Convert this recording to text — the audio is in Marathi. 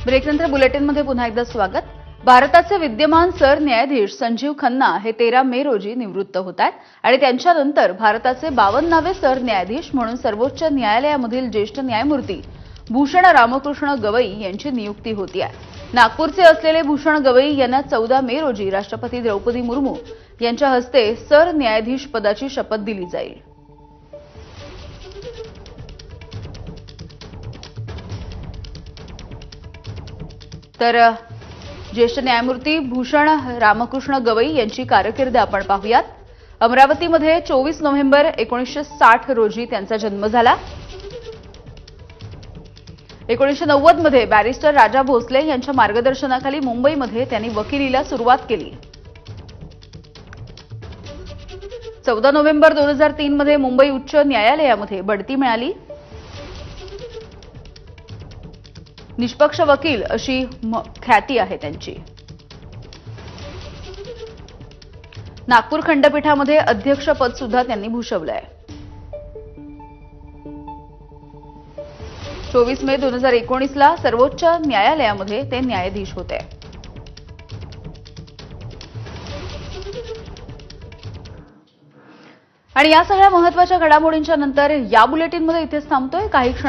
ब्रेकनंतर बुलेटिनमध्ये पुन्हा एकदा स्वागत। भारताचे विद्यमान सरन्यायाधीश संजीव खन्ना हे 13 मे रोजी निवृत्त होत आहेत आणि त्यांच्यानंतर भारताचे 52वे सरन्यायाधीश म्हणून सर्वोच्च न्यायालयामधील ज्येष्ठ न्यायमूर्ती भूषण रामकृष्ण गवई यांची नियुक्ती होती आहे। नागपूरचे असलेले भूषण गवई यांना 14 मे रोजी राष्ट्रपती द्रौपदी मुर्मू यांच्या हस्ते सरन्यायाधीश पदाची शपथ दिली जाईल। तर ज्येष्ठ न्यायमूर्ती भूषण रामकृष्ण गवई यांची कारकीर्द आपण पाहूयात। अमरावतीमध्ये 24 नोव्हेंबर 1960 रोजी त्यांचा जन्म झाला। 1990 मध्ये बॅरिस्टर राजा भोसले यांच्या मार्गदर्शनाखाली मुंबईमध्ये त्यांनी वकिलीला सुरुवात केली। 14 नोव्हेंबर 2003 मध्ये मुंबई उच्च न्यायालयामध्ये बढती मिळाली। निष्पक्ष वकील अशी ख्याती आहे त्यांची। नागपूर खंडपीठामध्ये अध्यक्षपद सुद्धा त्यांनी भूषवलंय। 24 मे 2019 ला सर्वोच्च न्यायालयामध्ये ते न्यायाधीश होते। आणि या सगळ्या महत्त्वाच्या घडामोडींच्या नंतर या बुलेटिनमध्ये इथेच थांबतोय। काही